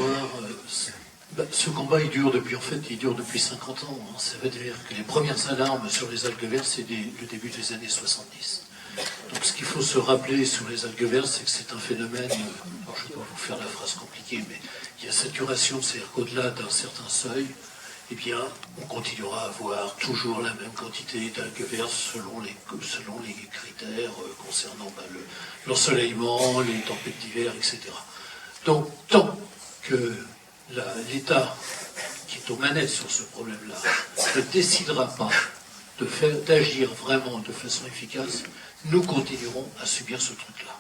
voir. Ce combat, il dure depuis 50 ans. Hein. Ça veut dire que les premières alarmes sur les algues vertes, c'est le début des années 70. Donc ce qu'il faut se rappeler sur les algues vertes, c'est que c'est un phénomène, alors je ne vais pas vous faire la phrase compliquée, mais il y a saturation, c'est-à-dire qu'au-delà d'un certain seuil, eh bien, on continuera à avoir toujours la même quantité d'algues vertes selon les critères concernant l'ensoleillement, les tempêtes d'hiver, etc. Donc, tant que l'État qui est aux manettes sur ce problème-là ne décidera pas d'agir vraiment de façon efficace, nous continuerons à subir ce truc-là.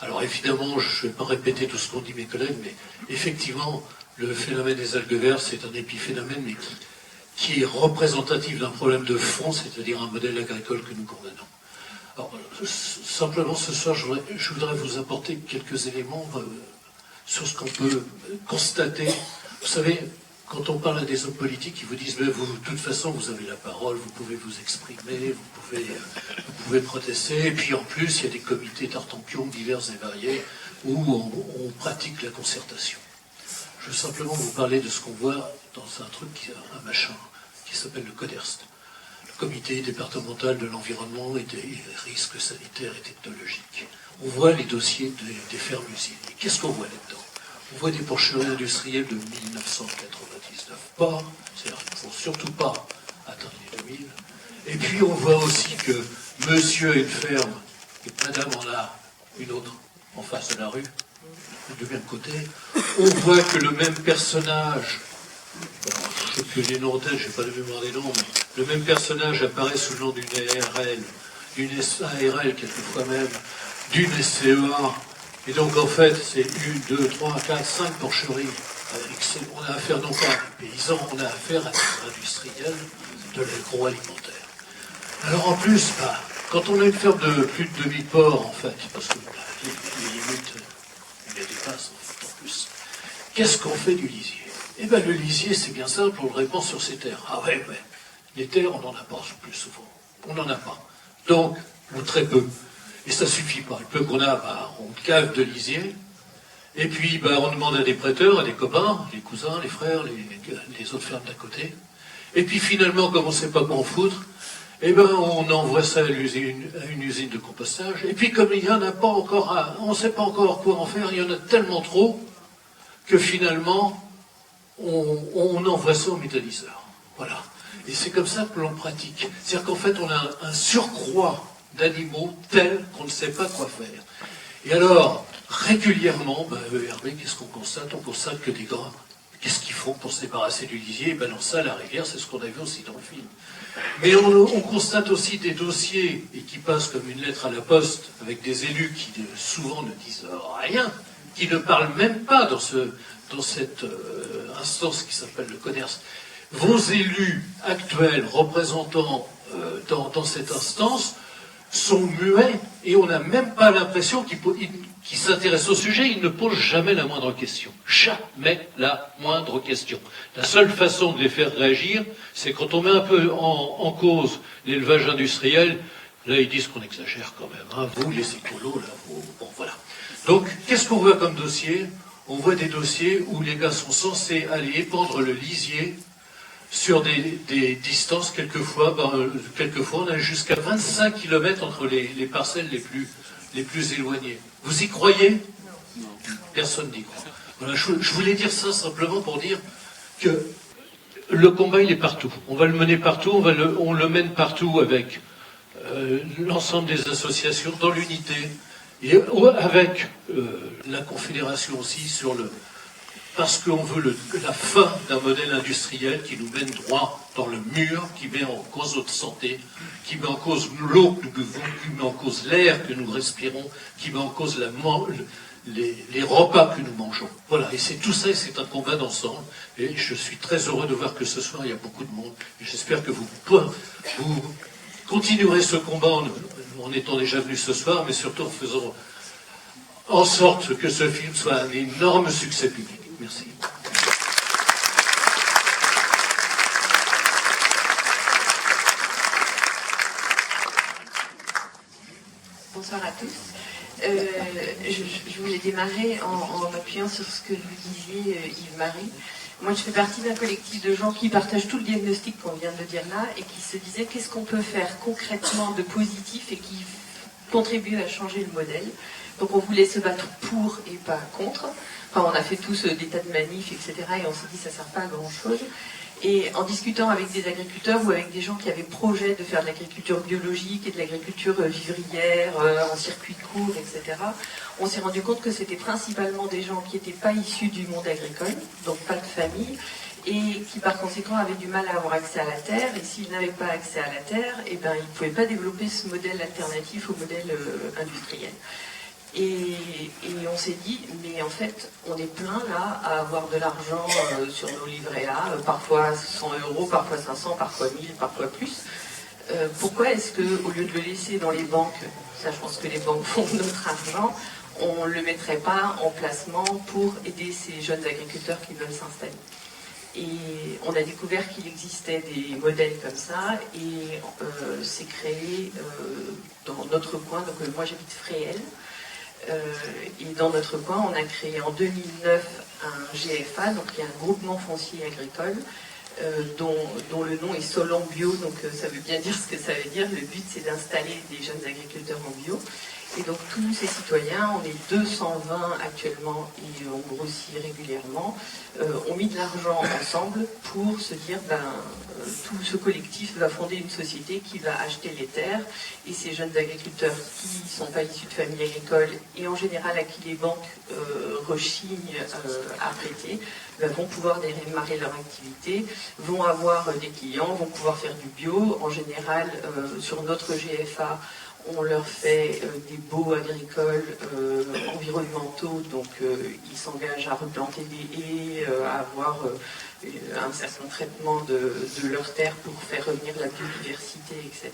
Alors évidemment, je ne vais pas répéter tout ce qu'ont dit mes collègues, mais effectivement, le phénomène des algues vertes, c'est un épiphénomène, mais qui est représentatif d'un problème de fond, c'est-à-dire un modèle agricole que nous condamnons. Alors, simplement, ce soir, je voudrais vous apporter quelques éléments sur ce qu'on peut constater. Vous savez, quand on parle à des hommes politiques, ils vous disent mais vous, de toute façon, vous avez la parole, vous pouvez vous exprimer, vous pouvez protester, et puis en plus, il y a des comités tartampions divers et variés où on pratique la concertation. Je veux simplement vous parler de ce qu'on voit dans un machin qui s'appelle le CODERST, le Comité départemental de l'environnement et des risques sanitaires et technologiques. On voit les dossiers des fermes-usines. Et qu'est-ce qu'on voit là-dedans? On voit des porcheries industrielles de 1999. C'est-à-dire qu'il ne faut surtout pas atteindre les 2000. Et puis on voit aussi que monsieur a une ferme et madame en a une autre en face de la rue, du même côté. On voit que le même personnage, je sais plus les noms en tête, je n'ai pas de mémoire des noms, mais le même personnage apparaît sous le nom d'une ARL, d'une SARL quelquefois même, d'une SCEA. Et donc en fait, c'est 1, 2, 3, 4, 5 porcheries. On a affaire non pas à des paysans, on a affaire à des industriels de l'agroalimentaire. Alors en plus, quand on a une ferme de plus de 2000 porcs, en fait, parce que les limites, on les dépasse en fait en plus, qu'est-ce qu'on fait du lisier? Eh bien le lisier, c'est bien simple, on le répand sur ses terres. Ah ouais, les terres, on n'en a pas plus souvent. On n'en a pas. Donc, ou très peu. Et ça ne suffit pas. Le peu qu'on a, on cave de lisier, et puis on demande à des prêteurs, à des copains, les cousins, les frères, les autres fermes d'à côté. Et puis finalement, comme on ne sait pas quoi en foutre, eh ben on envoie ça à une usine de compostage. Et puis comme il n'y en a pas encore, on ne sait pas encore quoi en faire, il y en a tellement trop que finalement, on envoie ça au méthaniseur. Voilà. Et c'est comme ça que l'on pratique. C'est-à-dire qu'en fait, on a un surcroît d'animaux tels qu'on ne sait pas quoi faire. Et alors, régulièrement, Hervé, qu'est-ce qu'on constate? On constate que des gars, qu'est-ce qu'ils font pour se débarrasser du lisier? Ils balancent ça à la rivière, c'est ce qu'on a vu aussi dans le film. Mais on constate aussi des dossiers, et qui passent comme une lettre à la poste, avec des élus qui souvent ne disent rien, qui ne parlent même pas dans cette instance qui s'appelle le CODERST. Vos élus actuels, représentants dans cette instance, sont muets et on n'a même pas l'impression qu'ils s'intéressent au sujet, ils ne posent jamais la moindre question. Jamais la moindre question. La seule façon de les faire réagir, c'est quand on met un peu en cause l'élevage industriel, là ils disent qu'on exagère quand même. Hein. Vous, les écolos, là, bon voilà. Donc, qu'est-ce qu'on voit comme dossier? On voit des dossiers où les gars sont censés aller épandre le lisier sur des distances, quelquefois on a jusqu'à 25 km entre les parcelles les plus éloignées. Vous y croyez? Non. Personne n'y croit. Voilà, je voulais dire ça simplement pour dire que le combat, il est partout. On va le mener partout, on le mène partout avec l'ensemble des associations, dans l'unité, et avec la Confédération aussi, parce qu'on veut la fin d'un modèle industriel qui nous mène droit dans le mur, qui met en cause notre santé, qui met en cause l'eau que nous buvons, qui met en cause l'air que nous respirons, qui met en cause les repas que nous mangeons. Voilà, et c'est tout ça, et c'est un combat d'ensemble. Et je suis très heureux de voir que ce soir, il y a beaucoup de monde. Et j'espère que vous continuerez ce combat en étant déjà venu ce soir, mais surtout en faisant en sorte que ce film soit un énorme succès public. Merci. Bonsoir à tous. Je voulais démarrer en m'appuyant sur ce que vous disiez, Yves-Marie. Moi, je fais partie d'un collectif de gens qui partagent tout le diagnostic qu'on vient de dire là et qui se disaient qu'est-ce qu'on peut faire concrètement de positif et qui contribue à changer le modèle. Donc on voulait se battre pour et pas contre. Enfin, on a fait tous des tas de manifs, etc. Et on s'est dit ça ne sert pas à grand-chose. Et en discutant avec des agriculteurs ou avec des gens qui avaient projet de faire de l'agriculture biologique et de l'agriculture vivrière, en circuit court, etc., on s'est rendu compte que c'était principalement des gens qui n'étaient pas issus du monde agricole, donc pas de famille, et qui par conséquent avaient du mal à avoir accès à la terre. Et s'ils n'avaient pas accès à la terre, eh ben, ils ne pouvaient pas développer ce modèle alternatif au modèle industriel. Et on s'est dit, mais en fait, on est plein là à avoir de l'argent sur nos livrets A, parfois 100 euros, parfois 500, parfois 1000, parfois plus. Pourquoi est-ce qu'au lieu de le laisser dans les banques, ça je pense que les banques font notre argent, on ne le mettrait pas en placement pour aider ces jeunes agriculteurs qui veulent s'installer? Et on a découvert qu'il existait des modèles comme ça, et c'est créé dans notre coin. Donc moi j'habite Fréhel. Et dans notre coin, on a créé en 2009 un GFA, donc il y a un groupement foncier agricole, dont le nom est Solan Bio, donc ça veut bien dire ce que ça veut dire. Le but, c'est d'installer des jeunes agriculteurs en bio. Et donc tous ces citoyens, on est 220 actuellement et on grossit régulièrement, ont mis de l'argent ensemble pour se dire, tout ce collectif va fonder une société qui va acheter les terres, et ces jeunes agriculteurs qui ne sont pas issus de familles agricoles et en général à qui les banques rechignent à prêter, vont pouvoir démarrer leur activité, vont avoir des clients, vont pouvoir faire du bio. En général, sur notre GFA, on leur fait des baux agricoles environnementaux, donc ils s'engagent à replanter des haies, à avoir un certain traitement de leurs terres pour faire revenir la biodiversité, etc.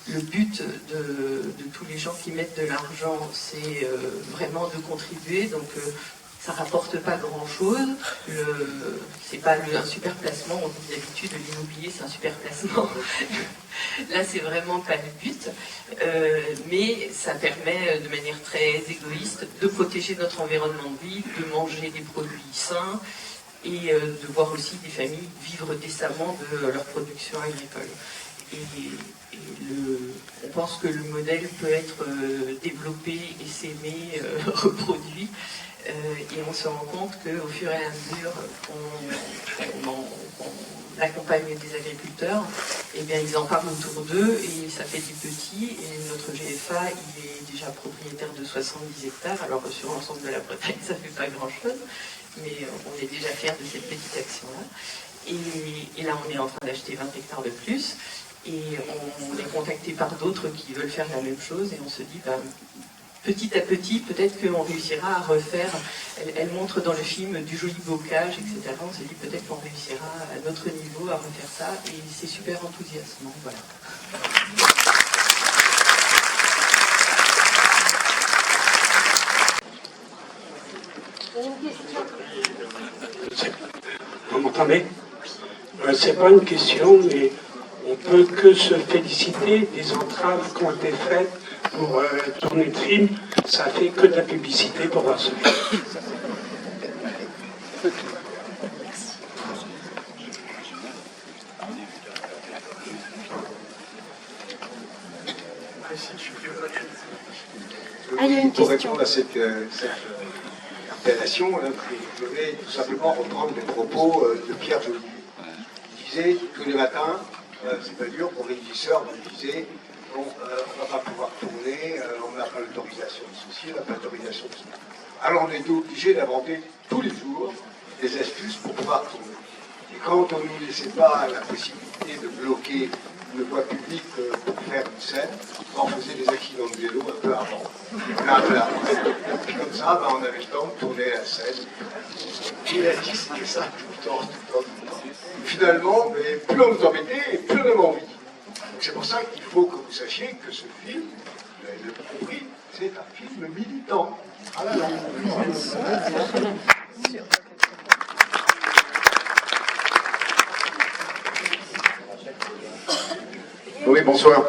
Le but de tous les gens qui mettent de l'argent, c'est vraiment de contribuer. Donc ça rapporte pas grand-chose. C'est pas un super placement. On dit d'habitude l'immobilier c'est un super placement. Là, c'est vraiment pas le but, mais ça permet de manière très égoïste de protéger notre environnement de vie, de manger des produits sains et de voir aussi des familles vivre décemment de leur production agricole. On pense que le modèle peut être développé, essaimé, reproduit. Et on se rend compte qu'au fur et à mesure on accompagne des agriculteurs, et bien ils en parlent autour d'eux et ça fait du petit. Et notre GFA, il est déjà propriétaire de 70 hectares. Alors sur l'ensemble de la Bretagne, ça ne fait pas grand-chose, mais on est déjà fiers de cette petite action-là. Et là, on est en train d'acheter 20 hectares de plus. Et on est contacté par d'autres qui veulent faire la même chose. Et on se dit, petit à petit, peut-être qu'on réussira à refaire. Elle montre dans le film du joli bocage, etc. On se dit peut-être qu'on réussira à notre niveau à refaire ça. Et c'est super enthousiasmant. Voilà. Vous m'entendez? C'est pas une question, mais on peut que se féliciter des entraves qui ont été faites pour tourner le film. Ça fait que de la publicité pour voir ce film. Il y a une pour question. répondre à cette appellation, je vais tout simplement reprendre les propos de Pierre Joly. Il disait tous les matins, c'est pas dur pour les régisseurs, il disait bon, on ne va pas pouvoir tourner, on n'a pas l'autorisation de ceci, on n'a pas l'autorisation de cela. Alors on est obligé d'inventer tous les jours des astuces pour pouvoir tourner. Et quand on ne nous laissait pas la possibilité de bloquer une voie publique pour faire une scène, on faisait des accidents de vélo un peu avant. Un peu avant. Et puis comme ça, on avait le temps de tourner la scène. Il a dit que c'était ça tout le temps. Finalement, mais plus on nous embêtait, et plus on avait envie. Donc c'est pour ça qu'il faut que vous sachiez que ce film, vous l'avez compris, c'est un film militant. Ah là là. Oui, bonsoir.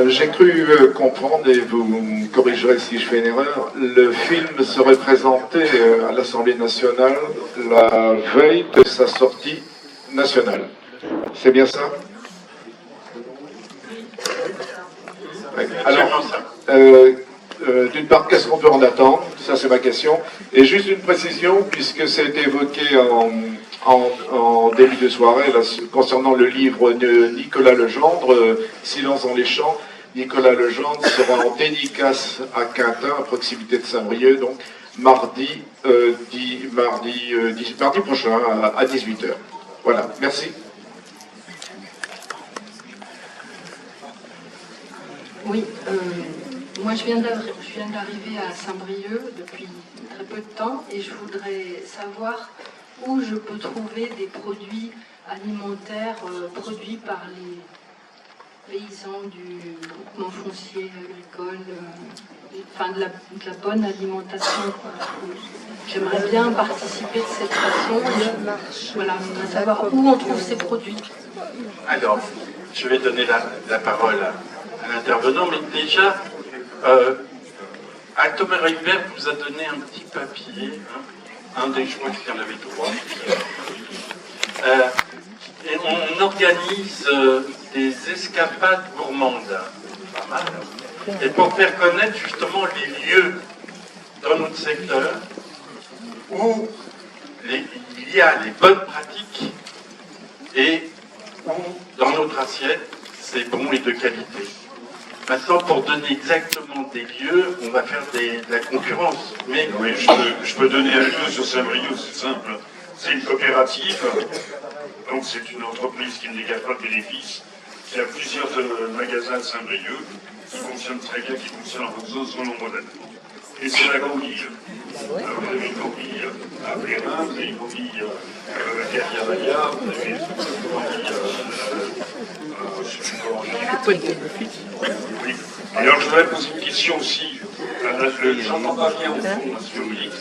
J'ai cru comprendre, et vous me corrigerez si je fais une erreur, le film serait présenté à l'Assemblée nationale la veille de sa sortie nationale. C'est bien ça? Ouais. Alors, d'une part, qu'est-ce qu'on peut en attendre? Ça, c'est ma question. Et juste une précision, puisque ça a été évoqué en début de soirée, là, concernant le livre de Nicolas Legendre, Silence dans les champs. Nicolas Legendre sera en dédicace à Quintin, à proximité de Saint-Brieuc, donc mardi prochain à 18h. Voilà, merci. Oui, moi je viens d'arriver à Saint-Brieuc depuis très peu de temps et je voudrais savoir où je peux trouver des produits alimentaires produits par les paysans du groupement foncier agricole, enfin de la bonne alimentation. J'aimerais bien participer de cette façon. Voilà, je voudrais savoir où on trouve ces produits. Alors, je vais donner la parole à l'intervenant, mais déjà, Thomas Rivert vous a donné un petit papier, hein, un des choix qu'il y en avait trois. Et on organise des escapades gourmandes, pas mal, et pour faire connaître justement les lieux dans notre secteur où il y a les bonnes pratiques et où dans notre assiette c'est bon et de qualité. Maintenant, pour donner exactement des lieux, on va faire de la concurrence. Mais oui, je peux donner un lieu sur Saint-Brieuc, c'est simple. C'est une coopérative, donc c'est une entreprise qui ne dégage pas de bénéfices, qui a plusieurs magasins à Saint-Brieuc, qui fonctionnent très bien, qui fonctionnent en fonction de son nombre d'habitants. Et c'est la Gambille. Vous avez une Gambille à Plérin, vous avez une Gambille à Carrière-Vaillard, vous avez une Gambille je ne sais plus comment. Oui. Alors je voudrais poser une question aussi. J'entends pas bien au fond, monsieur Monique.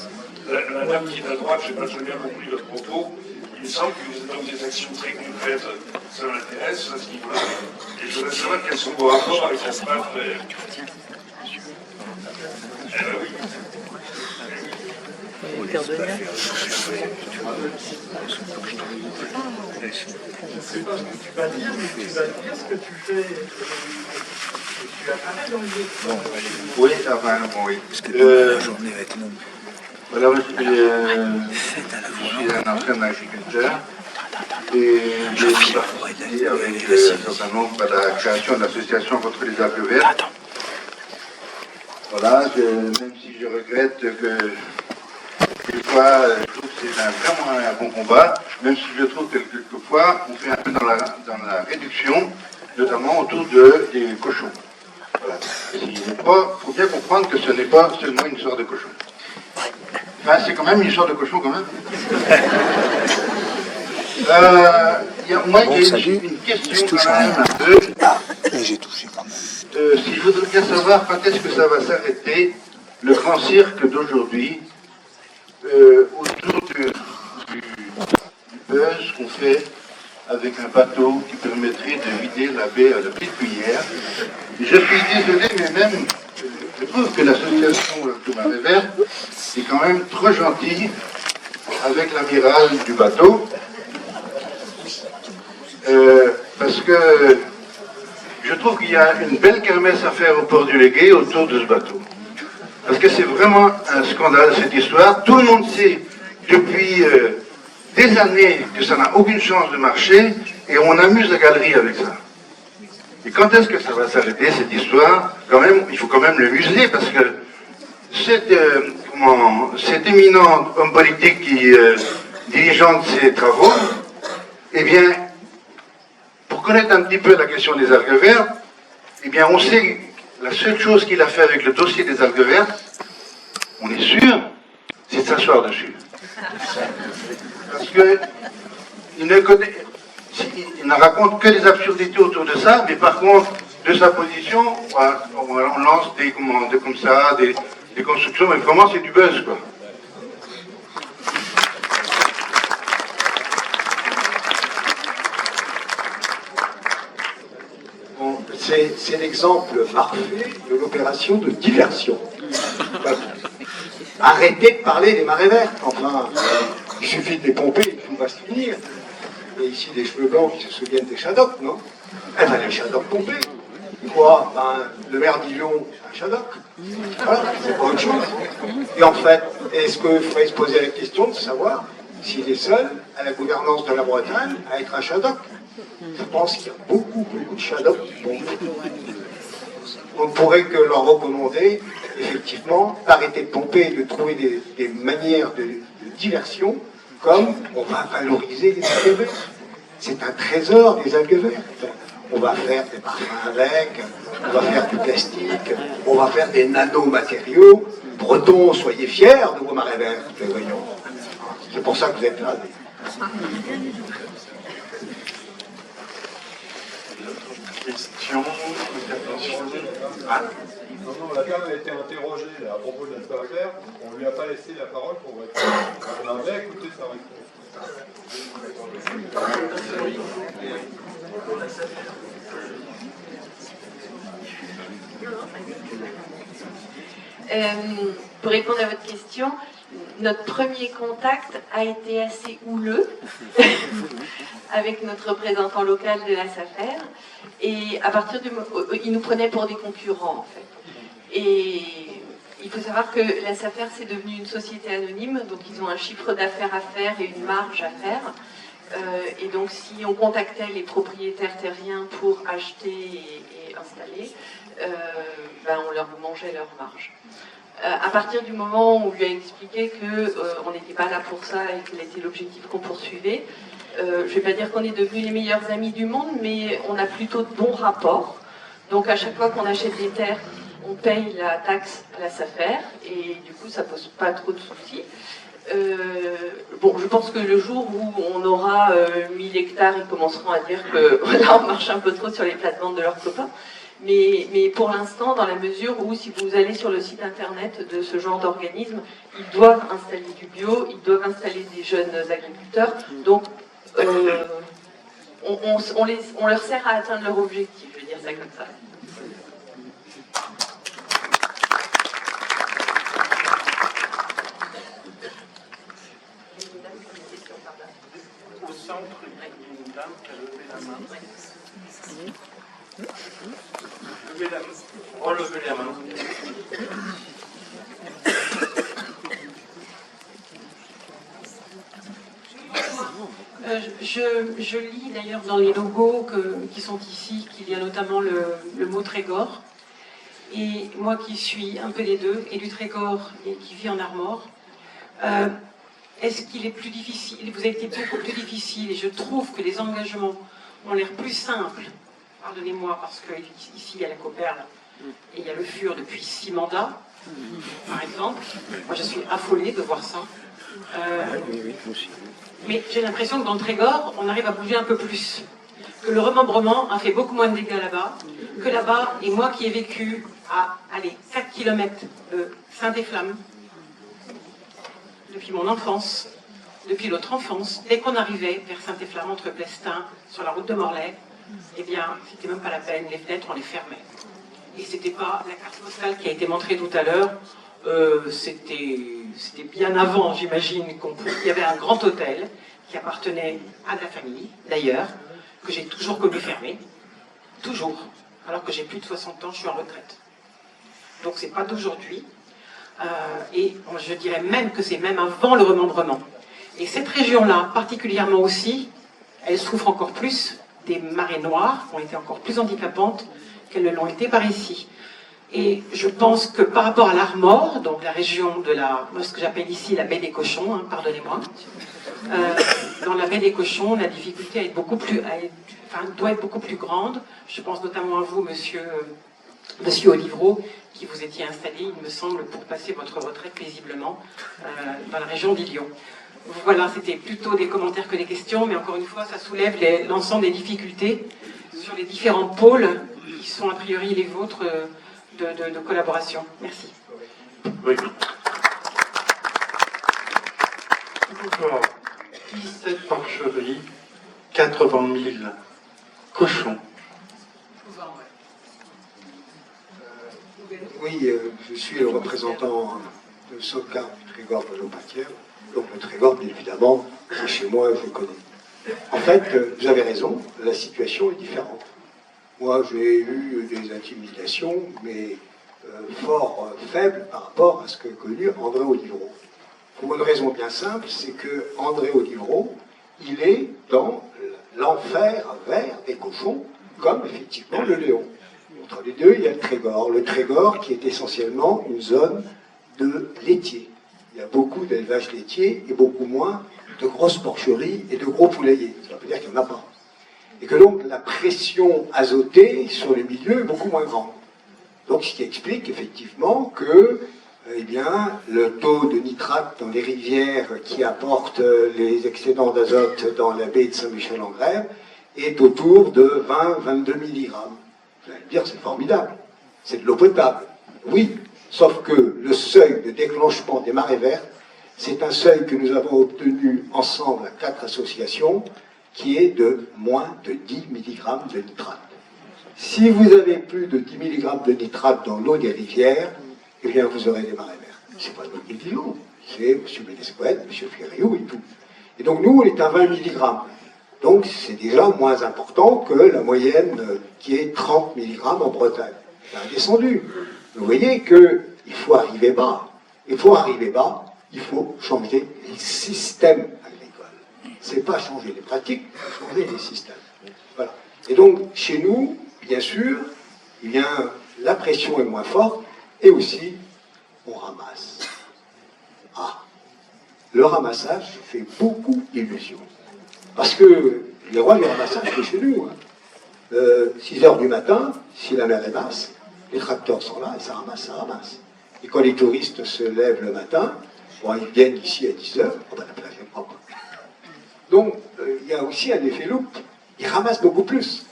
La dame qui est à droite, je n'ai pas très bien compris votre propos. Il me semble que vous êtes dans des actions très concrètes. Ça m'intéresse à ce niveau-là. Et je voudrais savoir quels sont vos rapports avec la SMAP. Oui. Oui, enfin, bon, oui. Voilà, je suis un ancien agriculteur et j'ai participé avec un certain nombre à la création de l'association contre les algues vertes. Voilà, même si je regrette que quelquefois, je trouve que c'est vraiment un bon combat, même si je trouve que quelquefois, on fait un peu dans la réduction, notamment autour des cochons. Voilà. Il faut bien comprendre que ce n'est pas seulement une histoire de cochon. Enfin, c'est quand même une histoire de cochon, quand même. Moi, il y a une question quand même un peu. J'ai touché quand même. Si je voudrais bien savoir quand est-ce que ça va s'arrêter, le grand cirque d'aujourd'hui, autour du buzz qu'on fait avec un bateau qui permettrait de vider la baie à la petite cuillère. Et je suis désolé, mais même, je trouve que l'association Thomas Rivert est quand même trop gentille avec l'amiral du bateau, parce que je trouve qu'il y a une belle kermesse à faire au port du Légué autour de ce bateau. Parce que c'est vraiment un scandale, cette histoire. Tout le monde sait depuis des années que ça n'a aucune chance de marcher, et on amuse la galerie avec ça. Et quand est-ce que ça va s'arrêter, cette histoire? Quand même, il faut quand même le museler, parce que cet éminent homme politique qui dirigente ses travaux, eh bien, pour connaître un petit peu la question des algues vertes, eh bien, on sait la seule chose qu'il a fait avec le dossier des algues vertes, on est sûr, c'est de s'asseoir dessus. Parce que il ne raconte que des absurdités autour de ça, mais par contre, de sa position, on lance des constructions, mais vraiment c'est du buzz, quoi. Bon, c'est l'exemple parfait de l'opération de diversion. Arrêtez de parler des marées vertes. Enfin, il suffit de les pomper, tout va se finir. Et ici, des cheveux blancs qui se souviennent des Shadocks, non? Eh ben, les Shadocks pompés. Quoi? Ben, le maire d'Illon, c'est un Shadok. Voilà, c'est pas autre chose. Et en fait, est-ce qu'il faudrait se poser la question de savoir s'il est seul à la gouvernance de la Bretagne à être un Shadok? Je pense qu'il y a beaucoup de Shadocks qui pompent. On ne pourrait que leur recommander, effectivement, d'arrêter de pomper et de trouver des manières de diversion, comme on va valoriser les algues vertes. C'est un trésor, les algues vertes. On va faire des parfums avec, on va faire du plastique, on va faire des nanomatériaux. Bretons, soyez fiers de vos marées vertes, les voyons. C'est pour ça que vous êtes là. Question, intervention. Ah. Non, la dame a été interrogée là, à propos de la affaire. On ne lui a pas laissé la parole pour répondre. On a bien écouté sa réponse. Pour répondre à votre question, notre premier contact a été assez houleux avec notre représentant local de la SAFER. Et à partir du moment, il nous prenait pour des concurrents en fait. Et il faut savoir que la SAFER c'est devenu une société anonyme, donc ils ont un chiffre d'affaires à faire et une marge à faire. Et donc si on contactait les propriétaires terriens pour acheter et installer, ben, on leur mangeait leur marge. À partir du moment où on lui a expliqué qu'on n'était pas là pour ça et quel était l'objectif qu'on poursuivait, je ne vais pas dire qu'on est devenus les meilleurs amis du monde, mais on a plutôt de bons rapports. Donc à chaque fois qu'on achète des terres, on paye la taxe à la SAFER et du coup ça ne pose pas trop de soucis. Bon, je pense que le jour où on aura 1000 hectares, ils commenceront à dire que là on marche un peu trop sur les plates-bandes de leurs copains. Mais pour l'instant, dans la mesure où, si vous allez sur le site internet de ce genre d'organisme, ils doivent installer du bio, ils doivent installer des jeunes agriculteurs. Donc, on leur sert à atteindre leur objectif, je vais dire ça comme ça. Au centre, une dame qui a levé la main. Levez la main. Relevez la main. Je lis d'ailleurs dans les logos qui sont ici qu'il y a notamment le mot Trégor. Et moi qui suis un peu des deux, et du Trégor et qui vis en Armor, est-ce qu'il est plus difficile, vous avez été beaucoup plus difficile, et je trouve que les engagements ont l'air plus simples, pardonnez-moi, parce qu'ici il y a la Coperle et il y a le FUR depuis 6 mandats, par exemple. Moi je suis affolée de voir ça. Mais j'ai l'impression que dans le Trégor, on arrive à bouger un peu plus. Que le remembrement a fait beaucoup moins de dégâts là-bas, que là-bas, et moi qui ai vécu à 4 km de Saint-Efflamme, depuis mon enfance, depuis notre enfance, dès qu'on arrivait vers Saint-Efflamme, entre Plestin, sur la route de Morlaix, eh bien, c'était même pas la peine, les fenêtres, on les fermait. Et c'était pas la carte postale qui a été montrée tout à l'heure, c'était bien avant, j'imagine, qu'il y avait un grand hôtel qui appartenait à la famille, d'ailleurs, que j'ai toujours connu fermé, toujours, alors que j'ai plus de 60 ans, je suis en retraite. Donc c'est pas d'aujourd'hui, et je dirais même que c'est même avant le remembrement. Et cette région-là, particulièrement aussi, elle souffre encore plus des marées noires, qui ont été encore plus handicapantes qu'elles ne l'ont été par ici. Et je pense que par rapport à l'Armor, donc la région de ce que j'appelle ici la baie des cochons, hein, pardonnez-moi, dans la baie des cochons, la difficulté doit être beaucoup plus grande. Je pense notamment à vous, monsieur Olivreau, qui vous étiez installé, il me semble, pour passer votre retraite paisiblement dans la région d'Illon. Voilà, c'était plutôt des commentaires que des questions, mais encore une fois, ça soulève l'ensemble des difficultés sur les différents pôles qui sont a priori les vôtres de collaboration. Merci. Oui. Encore 17 porcheries, 80 000 cochons. Oui, je suis le représentant de Soca du Trégor de l'Eau-Pâtière. Donc le Trégor, bien évidemment, c'est chez moi, je connais. En fait, vous avez raison, la situation est différente. Moi, j'ai eu des intimidations, mais fort faibles par rapport à ce que connu André Olivreau. Pour une raison bien simple, c'est que André Olivreau, il est dans l'enfer vert des cochons, comme effectivement le Léon. Entre les deux, il y a le Trégor. Le Trégor qui est essentiellement une zone de laitiers. Il y a beaucoup d'élevage laitier et beaucoup moins de grosses porcheries et de gros poulaillers. Ça veut dire qu'il n'y en a pas. Et que donc la pression azotée sur le milieu est beaucoup moins grande. Donc ce qui explique effectivement que eh bien, le taux de nitrate dans les rivières qui apportent les excédents d'azote dans la baie de Saint-Michel-en-Grève est autour de 20-22 mg. Vous allez me dire, c'est formidable. C'est de l'eau potable. Oui, sauf que le seuil de déclenchement des marées vertes, c'est un seuil que nous avons obtenu ensemble à 4 associations, qui est de moins de 10 mg de nitrate. Si vous avez plus de 10 mg de nitrate dans l'eau des rivières, eh bien vous aurez des marées vertes. C'est pas nous qui le disons, c'est M. Ménesquet, M. Ferriou et tout. Et donc nous, on est à 20 mg. Donc c'est déjà moins important que la moyenne qui est 30 mg en Bretagne. C'est redescendu. Vous voyez qu'il faut arriver bas. Et pour arriver bas, il faut changer les systèmes agricoles. C'est pas changer les pratiques, c'est changer les systèmes. Voilà. Et donc, chez nous, bien sûr, eh bien, la pression est moins forte, et aussi, on ramasse. Ah, le ramassage fait beaucoup d'illusions. Parce que les rois du ramassage, c'est chez nous. 6 heures du matin, si la mer est basse, les tracteurs sont là et ça ramasse, ça ramasse. Et quand les touristes se lèvent le matin, bon, ils viennent ici à 10 heures, oh ben, la plage est propre. Donc, il y a aussi un effet loupe. Ils ramassent beaucoup plus.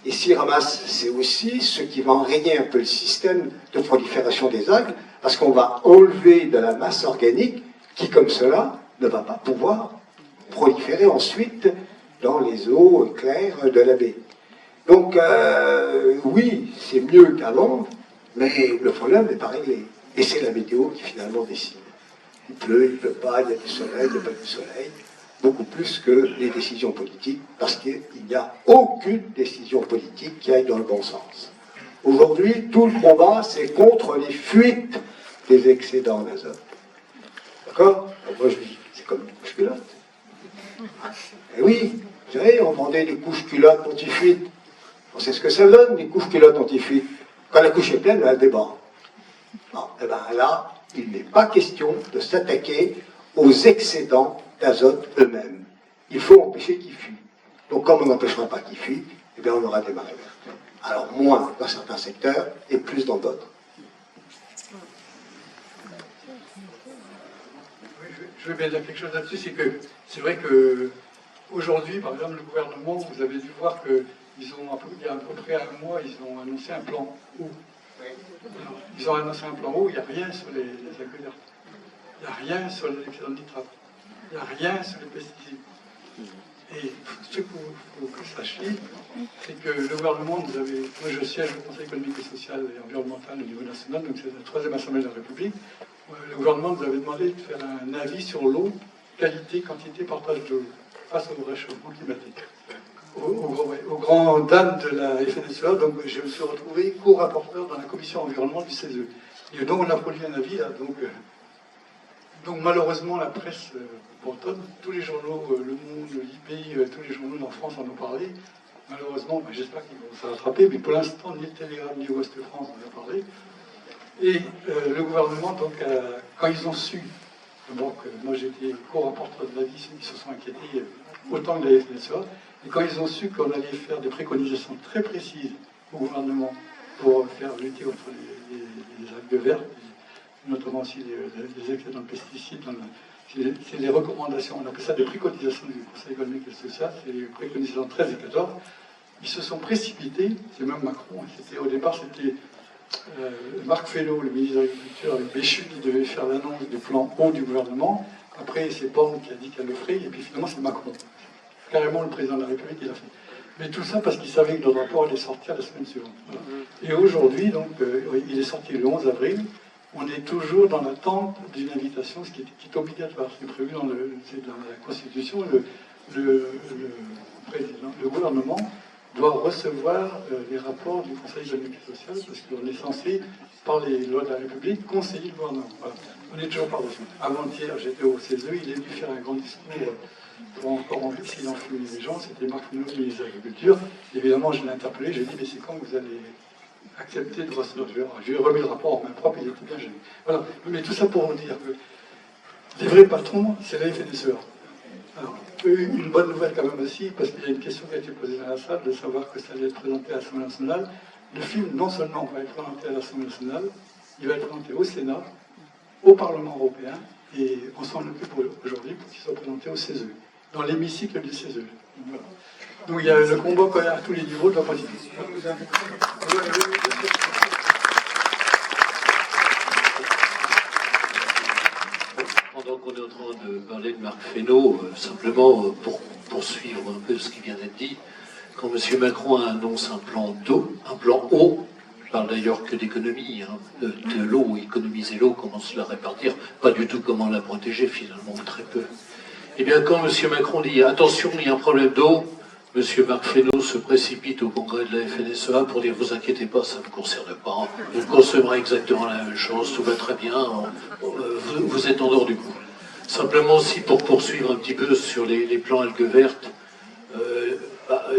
Et s'ils ramassent, c'est aussi ce qui va enrayer un peu le système de prolifération des algues, parce qu'on va enlever de la masse organique qui, comme cela, ne va pas pouvoir proliférer ensuite dans les eaux claires de la baie. Donc, oui, c'est mieux qu'avant, mais le problème n'est pas réglé. Et c'est la météo qui finalement décide. Il pleut, il ne pleut pas, il y a du soleil, il n'y a pas du soleil. Beaucoup plus que les décisions politiques, parce qu'il n'y a aucune décision politique qui aille dans le bon sens. Aujourd'hui, tout le combat, c'est contre les fuites des excédents d'azote. D'accord? Moi, je dis, c'est comme une couche culotte. Et oui, vous savez, on vendait des couches culottes anti-fuite. On sait ce que ça donne, des couches culottes anti-fuite. Quand la couche est pleine, elle déborde. Bon, et bien là, il n'est pas question de s'attaquer aux excédents d'azote eux-mêmes. Il faut empêcher qu'ils fuient. Donc comme on n'empêchera pas qu'ils fuient, eh bien on aura des marées vertes. Alors moins dans certains secteurs et plus dans d'autres. Oui, je veux bien dire quelque chose là-dessus, c'est vrai que aujourd'hui, par exemple, le gouvernement, vous avez dû voir qu'il y a à peu près un mois, ils ont annoncé un plan eau. Ils ont annoncé un plan eau, il n'y a rien sur les algues vertes. Il n'y a rien sur les excédents de nitrate. Il n'y a rien sur les pesticides. Et ce qu'il faut que vous sachiez, c'est que le gouvernement nous avait... Moi, je siège au Conseil économique et social et environnemental au niveau national, donc c'est la 3e Assemblée de la République. Le gouvernement nous avait demandé de faire un avis sur l'eau, qualité, quantité, partage de l'eau, face au réchauffement climatique. Aux grands dames de la FNSEA, donc je me suis retrouvé co-rapporteur dans la commission environnement du CESE. Et donc on a produit un avis, là, donc malheureusement la presse bretonne, tous les journaux, Le Monde, l'IP, tous les journaux en France en ont parlé. Malheureusement, j'espère qu'ils vont se rattraper, mais pour l'instant, ni le Télégramme ni Ouest France en a parlé. Et le gouvernement, donc, quand ils ont su, donc moi j'étais co-rapporteur de l'avis, ils se sont inquiétés autant que la FNSEA, et quand ils ont su qu'on allait faire des préconisations très précises au gouvernement pour faire lutter contre les algues vertes, notamment aussi les excédents de pesticides, c'est les recommandations, on appelle ça des préconisations du Conseil économique et social, c'est les préconisations 13 et 14, ils se sont précipités, c'est même Macron, au départ c'était Marc Fesneau, le ministre de l'Agriculture, avec Béchu, qui devait faire l'annonce du plan eau du gouvernement, après c'est Borne qui a dit qu'elle le ferait, et puis finalement c'est Macron. Carrément le président de la République, il a fait. Mais tout ça parce qu'ils savaient que le rapport allait sortir la semaine suivante. Voilà. Et aujourd'hui, donc, il est sorti le 11 avril. On est toujours dans l'attente d'une invitation, ce qui est obligatoire. C'est prévu dans la Constitution. Le gouvernement doit recevoir les rapports du Conseil économique et social, parce qu'on est censé, par les lois de la République, conseiller le gouvernement. Voilà. On est toujours par-dessus. Avant-hier, j'étais au CESE, il est venu faire un grand discours pour encore essayer d'enfumer les gens. C'était Marc Fesneau, ministre de l'Agriculture. Évidemment, je l'ai interpellé, j'ai dit, mais c'est quand vous allez accepter de recevoir? Je lui ai remis le rapport en main propre, il était bien gêné. Voilà. Mais tout ça pour vous dire que les vrais patrons, c'est la FNSEA. Alors, une bonne nouvelle quand même aussi, parce qu'il y a une question qui a été posée dans la salle, de savoir que ça allait être présenté à l'Assemblée nationale. Le film, non seulement va être présenté à l'Assemblée nationale, il va être présenté au Sénat, au Parlement européen, et on s'en occupe aujourd'hui pour qu'il soit présenté au CESE, dans l'hémicycle du CESE. Voilà. Donc il y a le combat quand même à tous les niveaux de la politique. Pendant qu'on est en train de parler de Marc Fesneau, simplement pour poursuivre un peu ce qui vient d'être dit, quand M. Macron annonce un plan d'eau, un plan eau, je parle d'ailleurs que d'économie, hein, de l'eau, économiser l'eau, comment se la répartir, pas du tout comment la protéger finalement, très peu. Eh bien quand M. Macron dit attention, il y a un problème d'eau, M. Marc Fesneau se précipite au congrès de la FNSEA pour dire vous inquiétez pas, ça ne vous concerne pas, vous consommerez exactement la même chose, tout va très bien, vous êtes en dehors du coup. Simplement aussi pour poursuivre un petit peu sur les plans algues vertes,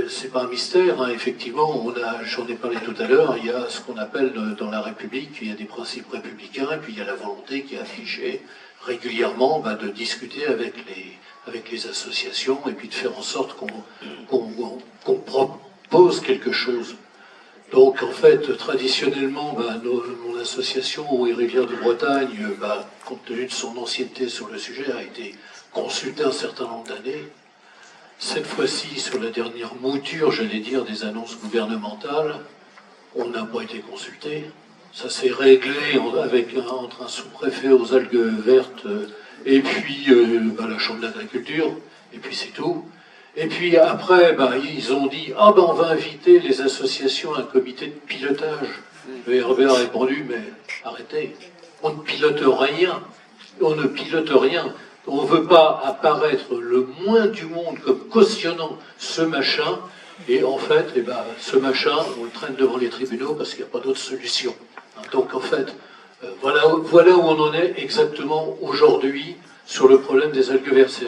c'est pas un mystère, hein, effectivement, j'en ai parlé tout à l'heure, il y a ce qu'on appelle dans la République, il y a des principes républicains, et puis il y a la volonté qui est affichée régulièrement de discuter avec les associations, et puis de faire en sorte qu'on propose quelque chose. Donc en fait, traditionnellement, mon association Eau et Rivières de Bretagne, compte tenu de son ancienneté sur le sujet, a été consultée un certain nombre d'années. Cette fois-ci, sur la dernière mouture, j'allais dire, des annonces gouvernementales, on n'a pas été consulté. Ça s'est réglé entre un sous-préfet aux algues vertes et puis la Chambre d'agriculture, et puis c'est tout. Et puis après, ils ont dit « Ah on va inviter les associations à un comité de pilotage ». Le RB a répondu « Mais arrêtez, on ne pilote rien, on ne pilote rien. On ne veut pas apparaître le moins du monde comme cautionnant ce machin, et en fait, ce machin, on le traîne devant les tribunaux parce qu'il n'y a pas d'autre solution. Donc en fait, voilà où on en est exactement aujourd'hui sur le problème des algues vertes.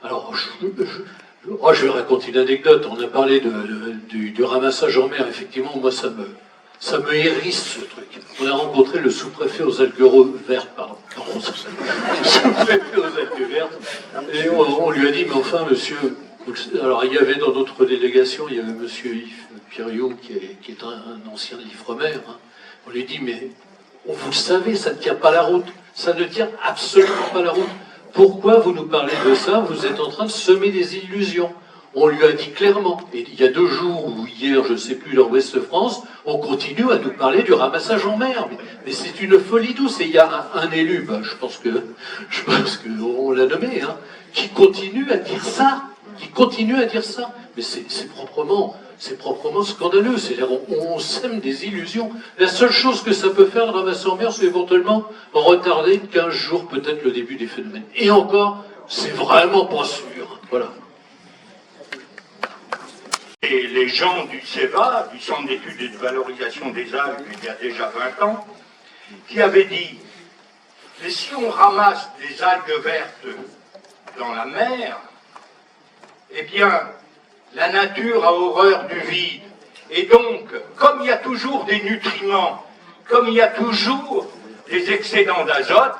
Alors, je vais raconter une anecdote. On a parlé du ramassage en mer. Effectivement, moi, ça me hérisse, ce truc. On a rencontré le sous-préfet aux algues vertes, le sous-préfet aux algues vertes, et on lui a dit, mais enfin, monsieur... Alors, il y avait dans notre délégation, il y avait monsieur Yves Piriou, qui est un ancien Ifremer. Hein. On lui dit, mais vous le savez, ça ne tient pas la route. Ça ne tient absolument pas la route. Pourquoi vous nous parlez de ça? Vous êtes en train de semer des illusions. On lui a dit clairement, et il y a 2 jours ou hier, je ne sais plus, dans l'Ouest-France, on continue à nous parler du ramassage en mer. Mais c'est une folie douce. Et il y a un élu, je pense qu'on l'a nommé, hein, qui continue à dire ça. Mais c'est proprement scandaleux. C'est-à-dire, on sème des illusions. La seule chose que ça peut faire, le ramassage en mer, c'est éventuellement retarder de 15 jours, peut-être, le début des phénomènes. Et encore, c'est vraiment pas sûr. Voilà. Et les gens du CEVA, du Centre d'études et de valorisation des algues, il y a déjà 20 ans, qui avaient dit, mais si on ramasse des algues vertes dans la mer, eh bien, la nature a horreur du vide. Et donc, comme il y a toujours des nutriments, comme il y a toujours des excédents d'azote,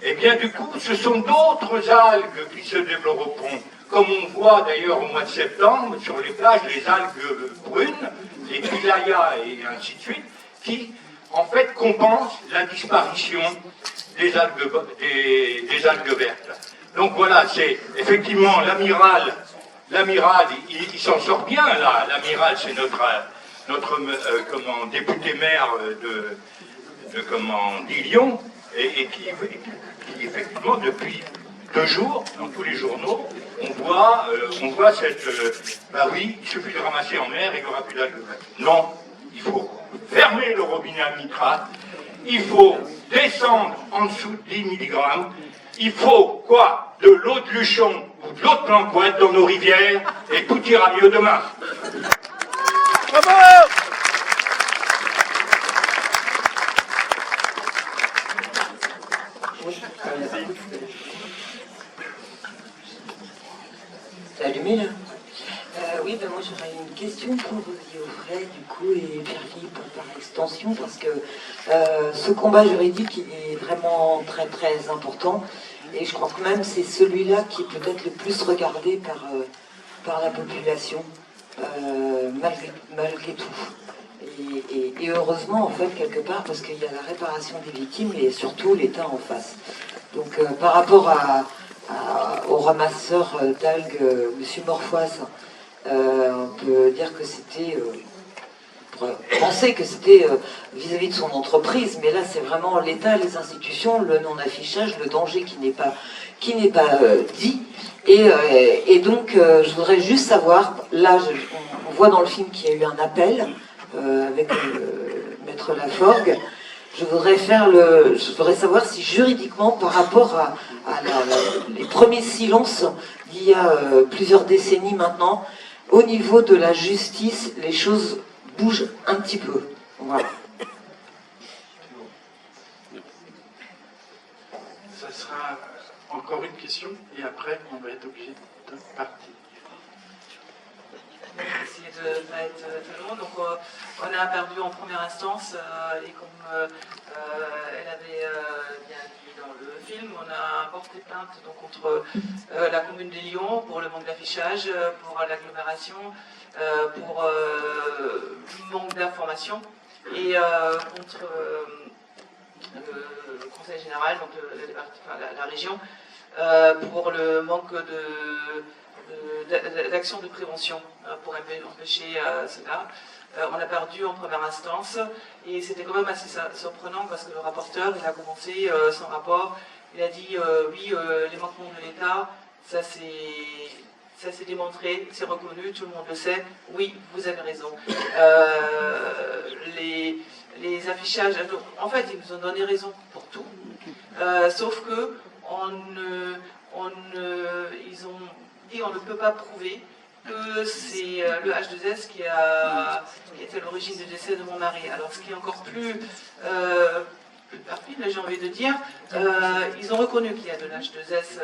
eh bien, du coup, ce sont d'autres algues qui se développeront. Comme on voit d'ailleurs au mois de septembre, sur les plages, les algues brunes, les pilayas et ainsi de suite, qui, en fait, compensent la disparition des algues vertes. Donc voilà, c'est effectivement l'amiral, il s'en sort bien là. L'amiral, c'est notre député maire de d'Illion, et qui effectivement depuis 2 jours, dans tous les journaux, on voit cette... bah oui, il suffit de ramasser en mer et il n'y aura plus d'algues vertes. Non, il faut fermer le robinet à nitrate, il faut descendre en dessous de 10 mg, il faut quoi? De l'eau de Luchon ou de l'eau de Planquette dans nos rivières et tout ira mieux demain. Bravo! C'est allumé là? Oui, ben moi j'aurais une question pour Geoffrey du coup et Pierre-Philippe par extension parce que ce combat juridique il est vraiment très très important et je crois que même c'est celui-là qui est peut-être le plus regardé par la population malgré tout. Et heureusement en fait quelque part parce qu'il y a la réparation des victimes et surtout l'État en face. Donc par rapport au ramasseur d'algues, M. Morfoise, on peut dire que c'était, on pourrait penser que c'était vis-à-vis de son entreprise, mais là c'est vraiment l'État, les institutions, le non-affichage, le danger qui n'est pas dit. Et donc je voudrais juste savoir, là on voit dans le film qu'il y a eu un appel avec Maître Laforgue. Je voudrais savoir si juridiquement, par rapport à les premiers silences d'il y a plusieurs décennies maintenant, au niveau de la justice, les choses bougent un petit peu. Voilà. Ça sera encore une question et après on va être obligé de partir. Essayer de ne pas être très long. Donc on a perdu en première instance et comme elle avait bien dit dans le film, on a porté plainte donc, contre la commune de Lyon pour le manque d'affichage, pour l'agglomération, pour le manque d'information et contre le conseil général, donc la région, pour le manque d'action de prévention pour empêcher cela. On a perdu en première instance et c'était quand même assez surprenant parce que le rapporteur il a commencé son rapport, il a dit oui les manquements de l'État ça s'est démontré, c'est reconnu, tout le monde le sait, oui vous avez raison. Les affichages, en fait ils nous ont donné raison pour tout, sauf que ils ont dit on ne peut pas prouver que c'est le H2S qui est à l'origine du décès de mon mari. Alors ce qui est encore plus perfide, j'ai envie de dire, ils ont reconnu qu'il y a de l'H2S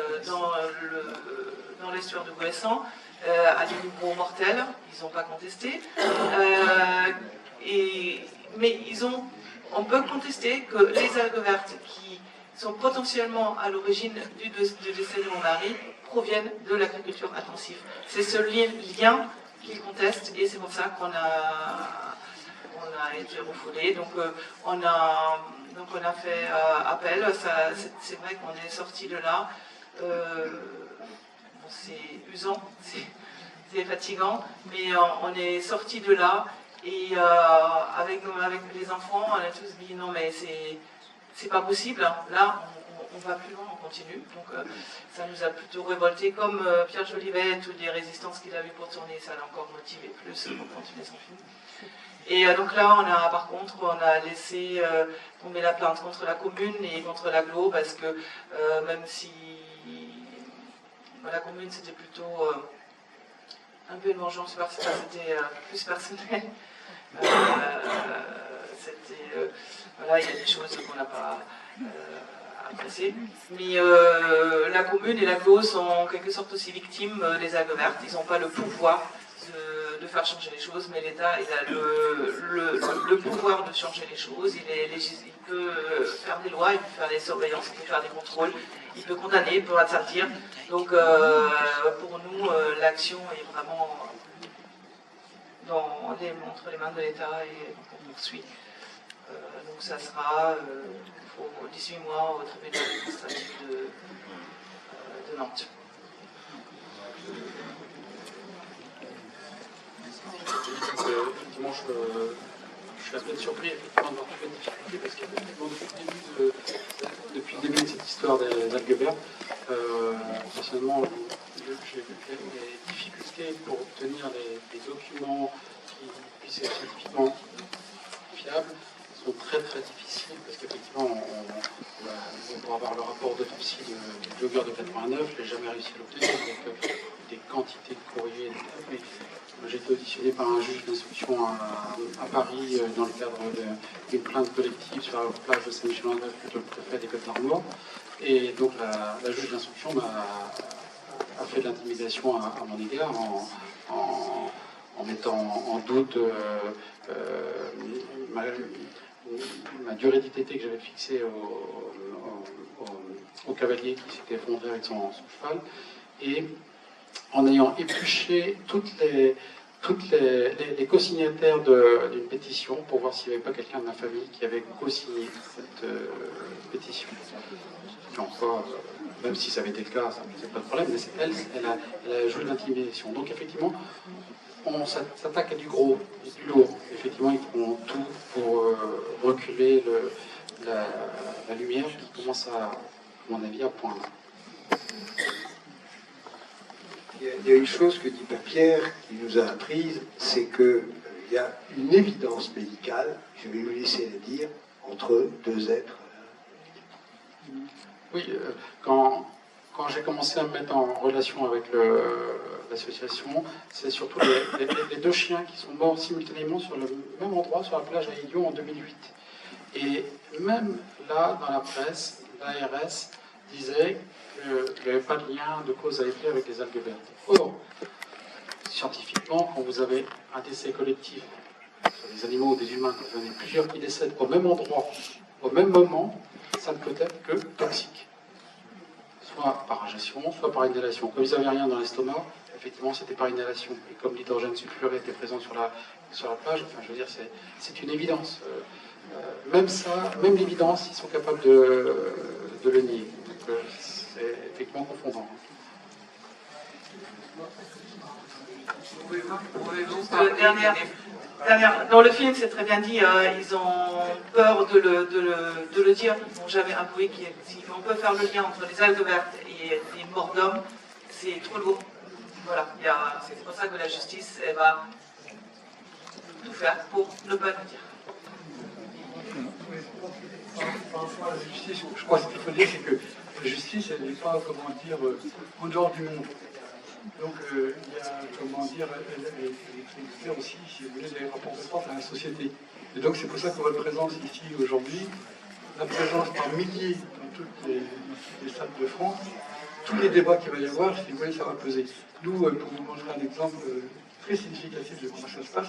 dans l'estuaire de Goëssan, à des niveaux mortels, ils n'ont pas contesté. Mais on peut contester que les algues vertes qui sont potentiellement à l'origine du décès de mon mari proviennent de l'agriculture intensive. C'est ce lien qu'ils contestent et c'est pour ça qu'on a été refoulé. Donc on a fait appel. C'est vrai qu'on est sorti de là. C'est usant, c'est fatigant, mais on est sorti de là et avec les enfants, on a tous dit non mais c'est pas possible. Là, on va plus loin, on continue. Donc ça nous a plutôt révolté, comme Pierre Jolivet, toutes les résistances qu'il a eues pour tourner, ça l'a encore motivé plus pour continuer son film. Et donc là, par contre, on a laissé tomber la plainte contre la commune et contre l'agglo, parce que même si la commune c'était plutôt un peu une vengeance, c'était plus personnel. Voilà, il y a des choses qu'on n'a pas appréciées. Mais la commune et l'agglo sont en quelque sorte aussi victimes des algues vertes. Ils n'ont pas le pouvoir de faire changer les choses, mais l'État il a le pouvoir de changer les choses. Il peut faire des lois, il peut faire des surveillances, il peut faire des contrôles, il peut condamner, il peut interdire. Donc pour nous, l'action est vraiment entre les mains de l'État et on poursuit. Donc ça sera pour 18 mois au tribunal administratif de Nantes. Effectivement, je suis un peu surpris effectivement, de voir toutes les difficultés, parce qu'effectivement, depuis le début de cette histoire des algues vertes, personnellement, j'ai des difficultés pour obtenir des documents qui puissent être scientifiquement fiables sont très très difficiles parce qu'effectivement, pour avoir le rapport d'autopsie du blogueur de 89, je n'ai jamais réussi à l'obtenir, donc des quantités de courriers. J'ai été auditionné par un juge d'instruction à Paris dans le cadre d'une plainte collective sur la plage de Saint-Michel-en-Grève plutôt le préfet des Côtes-d'Armor. Et donc la juge d'instruction a fait de l'intimidation à mon égard en mettant en doute ma durée d'ITT que j'avais fixée au cavalier qui s'était effondré avec son cheval, et en ayant épluché toutes les co-signataires d'une pétition pour voir s'il n'y avait pas quelqu'un de ma famille qui avait co-signé cette pétition. Et encore, même si ça avait été le cas, ça ne posait pas de problème, mais elle a joué l'intimidation. Donc effectivement, on s'attaque à du gros, du lourd. Effectivement, ils feront tout pour reculer la lumière qui commence à mon avis, à poindre. Il y a une chose que dit Pierre qui nous a apprise, c'est qu'il y a une évidence médicale, je vais lui laisser la dire, entre deux êtres. Oui, quand j'ai commencé à me mettre en relation avec l'association, c'est surtout les deux chiens qui sont morts simultanément sur le même endroit, sur la plage à Idiot en 2008. Et même là, dans la presse, l'ARS disait qu'il n'y avait pas de lien de cause à effet avec les algues vertes. Or, scientifiquement, quand vous avez un décès collectif sur des animaux ou des humains, quand vous en avez plusieurs qui décèdent au même endroit, au même moment, ça ne peut être que toxique. Soit par ingestion, soit par inhalation. Comme ils n'avaient rien dans l'estomac, effectivement, c'était par inhalation. Et comme l'hydrogène sulfuré était présent sur la plage, enfin, je veux dire, c'est une évidence. Même ça, même l'évidence, ils sont capables de le nier. Donc, c'est effectivement confondant. Dans le film, c'est très bien dit, ils ont peur de le dire, ils n'ont jamais avoué qu'on peut faire le lien entre les algues vertes et les morts d'hommes, c'est trop lourd. Voilà, c'est pour ça que la justice, elle va tout faire pour ne pas le dire. Par rapport à la justice, je crois que ce qu'il faut dire, c'est que la justice, elle n'est pas, comment dire, en dehors du monde. Donc, il y a, comment dire, elle est tributaire aussi, si vous voulez, des rapports de force à la société. Et donc, c'est pour ça que votre présence ici aujourd'hui, la présence par milliers dans toutes les salles de France, tous les débats qu'il va y avoir, si vous voulez, ça va peser. Nous, pour vous montrer un exemple très significatif de comment ça se passe,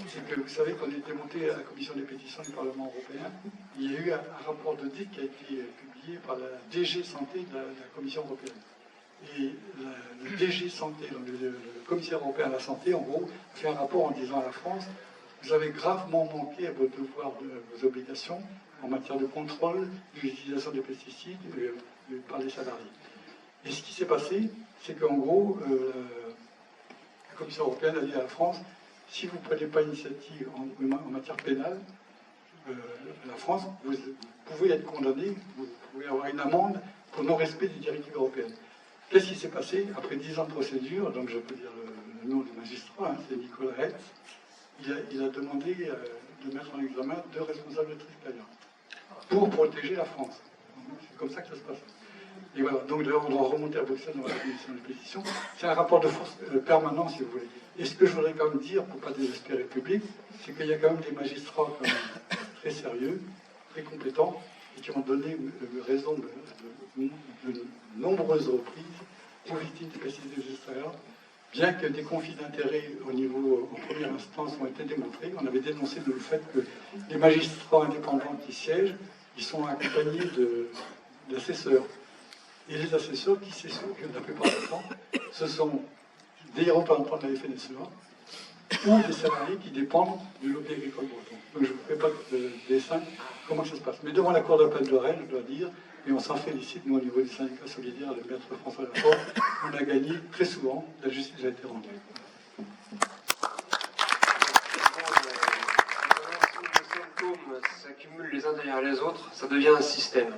c'est que vous savez qu'on était monté à la commission des pétitions du Parlement européen. Il y a eu un rapport d'audit qui a été publié par la DG Santé de la Commission européenne. Et le DG Santé, donc le commissaire européen à la santé, en gros, fait un rapport en disant à la France, vous avez gravement manqué à vos devoirs, vos obligations en matière de contrôle de l'utilisation des pesticides par les salariés. Et ce qui s'est passé, c'est qu'en gros, la Commission européenne a dit à la France, si vous ne prenez pas d'initiative en matière pénale, la France, vous pouvez être condamné, vous pouvez avoir une amende pour non-respect des directives européennes. Qu'est-ce qui s'est passé? Après 10 ans de procédure, donc je peux dire le nom du magistrat, c'est Nicolas Hetz, il a demandé de mettre en examen 2 responsables de Triskaïa pour protéger la France. C'est comme ça que ça se passe. Et voilà, donc on doit remonter à Bruxelles dans la commission de pétition. C'est un rapport de force permanent, si vous voulez. Et ce que je voudrais quand même dire, pour ne pas désespérer le public, c'est qu'il y a quand même des magistrats quand même très sérieux, très compétents, et qui ont donné raison de nombreuses reprises aux victimes des pesticides extérieurs, bien que des conflits d'intérêts en première instance ont été démontrés. On avait dénoncé le fait que les magistrats indépendants qui siègent, ils sont accompagnés d'assesseurs. Et les assesseurs qui s'occupent la plupart du temps, ce sont des représentants de la FNSEA ou des salariés qui dépendent du lobby agricole breton. Donc je ne vous fais pas de dessin comment ça se passe. Mais devant la Cour d'appel de Rennes, je dois dire, et on s'en félicite, nous au niveau du syndicat solidaire, le maître François Lafort, on a gagné très souvent, la justice a été rendue. Les symptômes s'accumulent les uns derrière les autres, ça devient un système.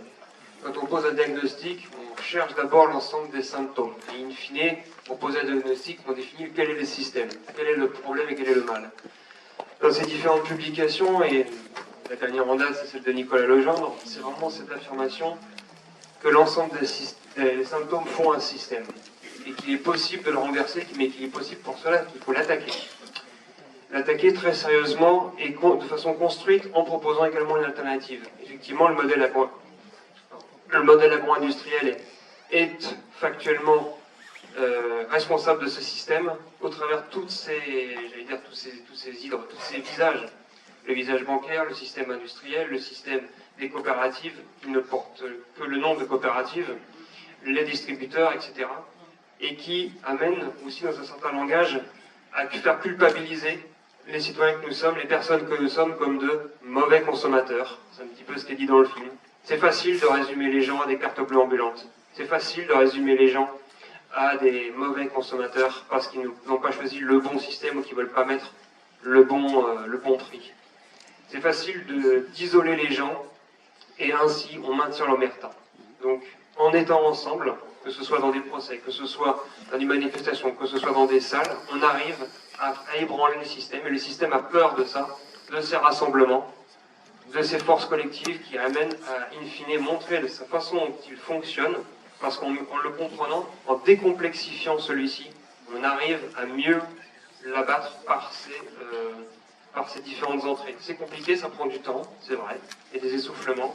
quand on pose un diagnostic, on cherche d'abord l'ensemble des symptômes. Et in fine, pour poser un diagnostic, on définit quel est le système, quel est le problème et quel est le mal. Dans ces différentes publications, et la dernière en date, c'est celle de Nicolas Legendre, c'est vraiment cette affirmation que l'ensemble des symptômes font un système. Et qu'il est possible de le renverser, mais qu'il est possible pour cela qu'il faut l'attaquer. L'attaquer très sérieusement et de façon construite en proposant également une alternative. Effectivement, le modèle agro-industriel est factuellement responsable de ce système au travers tous ces hydres, tous ces visages. Le visage bancaire, le système industriel, le système des coopératives, qui ne portent que le nom de coopératives, les distributeurs, etc. Et qui amène aussi dans un certain langage à faire culpabiliser les citoyens que nous sommes, les personnes que nous sommes comme de mauvais consommateurs. C'est un petit peu ce qui est dit dans le film. C'est facile de résumer les gens à des cartes bleues ambulantes. C'est facile de résumer les gens à des mauvais consommateurs parce qu'ils n'ont pas choisi le bon système ou qu'ils ne veulent pas mettre le bon prix. C'est facile d'isoler les gens et ainsi on maintient l'omerta. Donc en étant ensemble, que ce soit dans des procès, que ce soit dans des manifestations, que ce soit dans des salles, on arrive à ébranler le système, et le système a peur de ça, de ces rassemblements, de ces forces collectives qui amènent à, in fine, montrer de sa façon dont il fonctionne, parce qu'en le comprenant, en décomplexifiant celui-ci, on arrive à mieux l'abattre par ces différentes entrées. C'est compliqué, ça prend du temps, c'est vrai, et des essoufflements.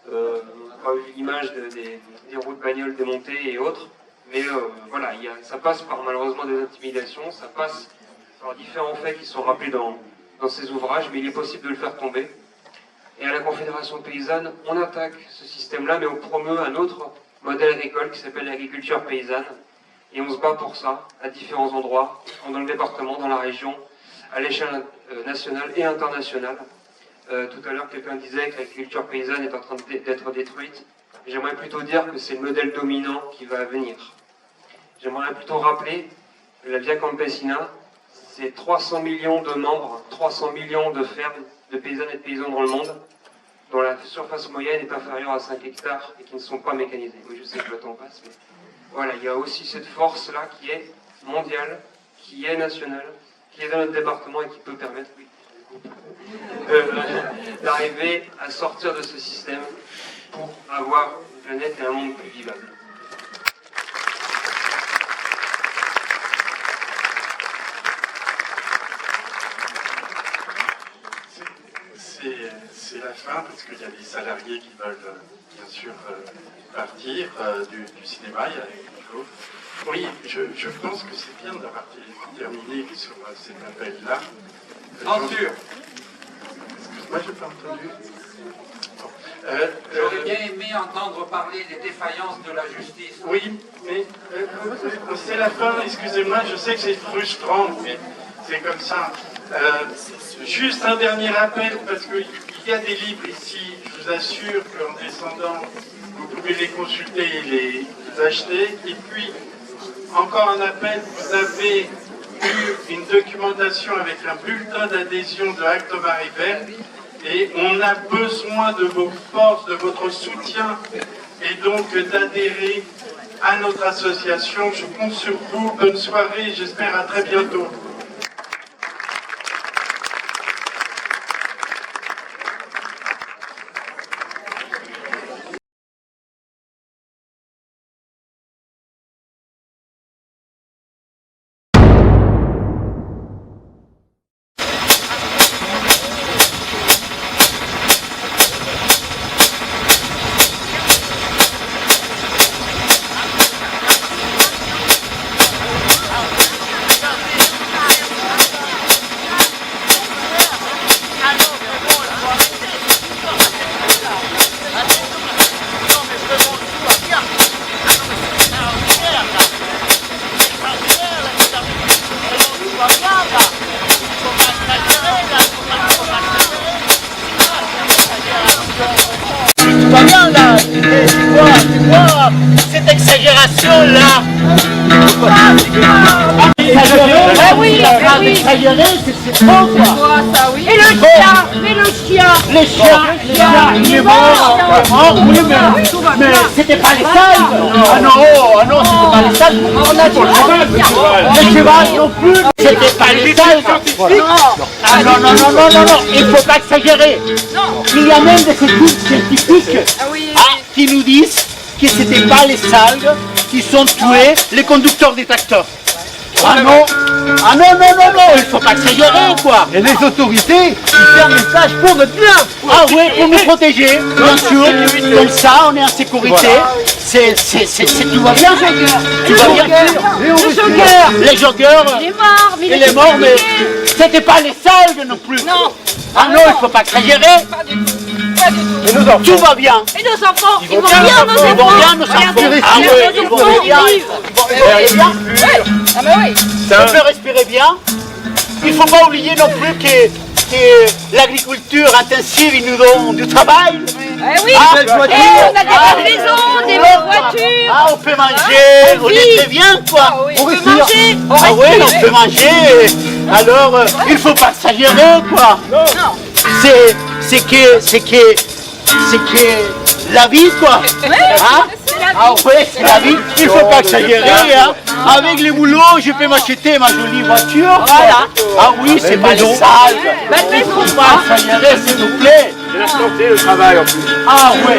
On a eu l'image des roues de bagnole démontées et autres, mais voilà, ça passe par malheureusement des intimidations, ça passe par différents faits qui sont rappelés dans ces ouvrages, mais il est possible de le faire tomber. Et à la Confédération paysanne, on attaque ce système-là, mais on promeut un autre modèle agricole qui s'appelle l'agriculture paysanne, et on se bat pour ça à différents endroits, dans le département, dans la région, à l'échelle nationale et internationale. Tout à l'heure, quelqu'un disait que l'agriculture paysanne est en train d'être détruite. J'aimerais plutôt dire que c'est le modèle dominant qui va venir. J'aimerais plutôt rappeler que la Via Campesina, c'est 300 millions de membres, 300 millions de fermes, de paysannes et de paysans dans le monde, dont la surface moyenne est inférieure à 5 hectares et qui ne sont pas mécanisés. Oui, je sais que le temps passe, mais voilà, il y a aussi cette force-là qui est mondiale, qui est nationale, qui est dans notre département et qui peut permettre, oui, d'arriver à sortir de ce système pour avoir une planète et un monde plus vivable. C'est la fin parce qu'il y a des salariés qui veulent bien sûr partir du cinéma. Il y a oui, je pense que c'est bien d'avoir terminé sur cet appel-là. Censure. Excuse-moi, je n'ai pas entendu. J'aurais bien aimé entendre parler des défaillances de la justice. Oui, mais c'est la fin, excusez-moi, je sais que c'est frustrant, mais c'est comme ça. Juste un dernier appel, parce qu'il y a des livres ici, je vous assure qu'en descendant, vous pouvez les consulter et les acheter. Et puis, encore un appel, vous avez eu une documentation avec un bulletin d'adhésion de Halte Marie-Vert, et on a besoin de vos forces, de votre soutien, et donc d'adhérer à notre association. Je compte sur vous. Bonne soirée, j'espère à très bientôt. Cette exagération-là. Ah oui, oui. exagérer, c'est trop quoi. Et le chien, mais le chien. Les chiens, il est mort, oui, mais c'était pas les salves. Ah non, c'était pas les salves. On a dit Le cheval non plus, c'était pas les salves. Ah non, il faut pas exagérer. Il y a même des études scientifiques qui nous disent que c'était pas les salves qui sont tués les conducteurs des tracteurs. Ah non, il faut pas exagérer quoi. Et les autorités, ils ferment les plages pour notre bien. Ah oui, pour nous protéger, bien sûr. Comme ça, on est en sécurité. Tu vois bien, tu vois bien. Les joggeurs, il est mort, mais c'était pas les salves non plus. Non. Ah non, il faut pas exagérer. Tout va bien. Et nos enfants, ils vont bien, bien, nos enfants. Ils vont bien, nos enfants. Ah oui, ils vont bien. Ah bah oui. On peut respirer bien. Il ne faut pas oublier non plus que l'agriculture intensive, ils nous donne du travail. Eh oui, on a des belles maisons, des belles voitures. Ah, on peut manger, on est très bien quoi. On peut manger. Ah oui, on peut manger. Alors, il ne faut pas exagérer quoi. C'est que la vie quoi. Hein? Ah ouais, c'est la vie, il ne faut pas exagérer. Hein. Avec les boulots, je peux m'acheter ma jolie voiture. Voilà. Ah oui, c'est pas les salles. Il ne faut pas exagérer, s'il vous plaît. C'est la santé, le travail en plus. Ah oui,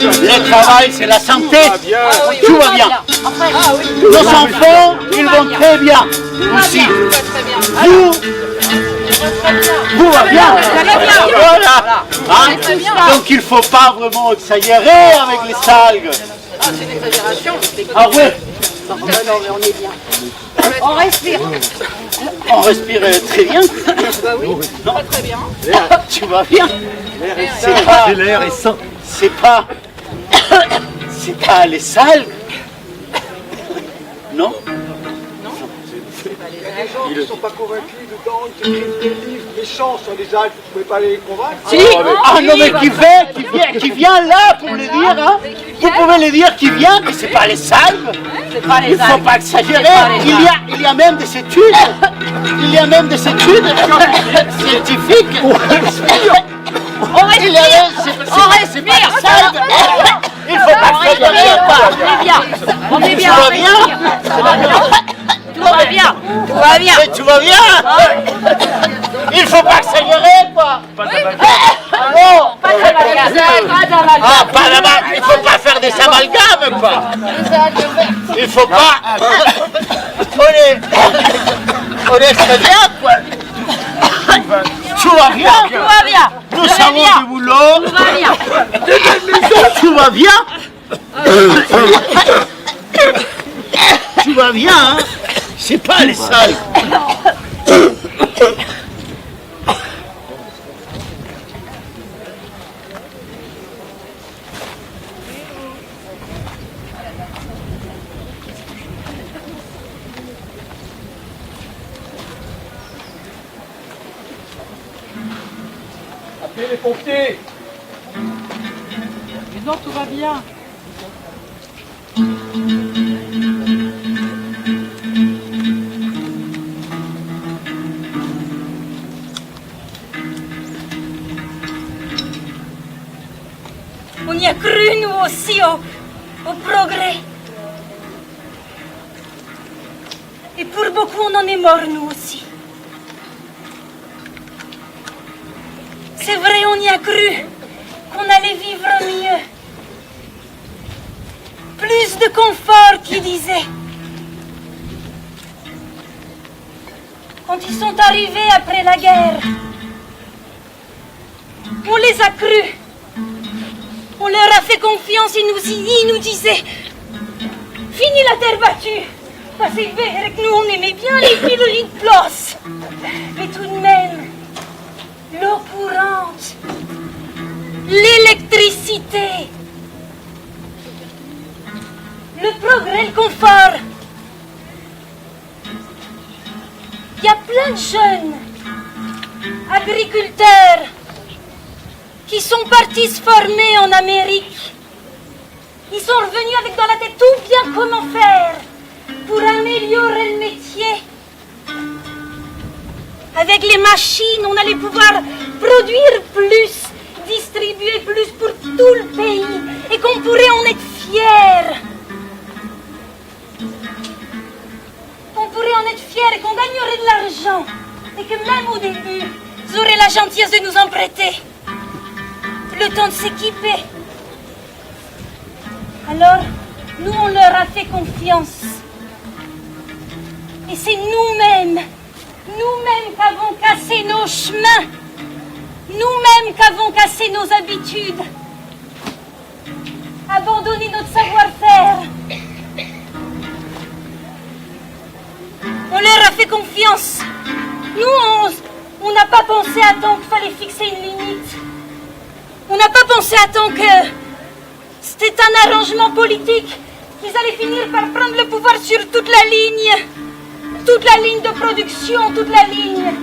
le travail, c'est la santé. Tout va bien. Nos enfants, ils vont très bien aussi. Vous va bien. Voilà. Hein? Donc il ne faut pas vraiment exagérer avec les salgues. Ah, c'est une exagération. Ah oui. Non, mais on est bien. On respire. On respire très bien. Bah oui, très bien. Tu vas bien. L'air est sain. C'est pas les salgues. Non. Il y a des gens qui ne sont pas convaincus dedans, qui écrivent des livres méchants sur les Alpes, vous ne pouvez pas les convaincre. Si. Ah non mais qui vient là pour le dire, hein. Vous pouvez le dire qui vient, mais c'est pas les salves. Il ne faut pas exagérer. Il y a même des études. Il y a même des études scientifiques. On respire. C'est pas les salves. Il ne faut pas exagérer. On est bien. Tout va bien. Tout va bien. Tout va bien. Il faut pas exagérer, quoi. Pas d'amalgame. Ah, pas d'amalgame. Il faut pas faire des amalgames, quoi. Il faut pas. On est très bien, quoi. Tout va bien. Tout va bien. Nous avons du boulot. Tout va bien. Tout va bien. Tout va bien, hein. C'est pas les salles. Appelez les pompiers. Mais non, tout va bien. On y a cru, nous aussi, au progrès. Et pour beaucoup, on en est mort, nous aussi. C'est vrai, on y a cru qu'on allait vivre mieux. Plus de confort, qui disait. Quand ils sont arrivés après la guerre, on les a crus. On leur a fait confiance, ils nous disaient « Fini la terre battue !» Parce que nous, on aimait bien les pilules de place. Mais tout de même, l'eau courante, l'électricité, le progrès, le confort. Il y a plein de jeunes agriculteurs qui sont partis se former en Amérique. Ils sont revenus avec dans la tête tout bien comment faire pour améliorer le métier. Avec les machines, on allait pouvoir produire plus, distribuer plus pour tout le pays et qu'on pourrait en être fiers. On pourrait en être fiers et qu'on gagnerait de l'argent et que même au début, ils auraient la gentillesse de nous en prêter. Le temps de s'équiper. Alors, nous, on leur a fait confiance. Et c'est nous-mêmes qu'avons cassé nos chemins. Nous-mêmes qu'avons cassé nos habitudes. Abandonné notre savoir-faire. On leur a fait confiance. Nous, on n'a pas pensé à temps qu'il fallait fixer une limite. On n'a pas pensé à temps que c'était un arrangement politique. Ils allaient finir par prendre le pouvoir sur toute la ligne de production, toute la ligne.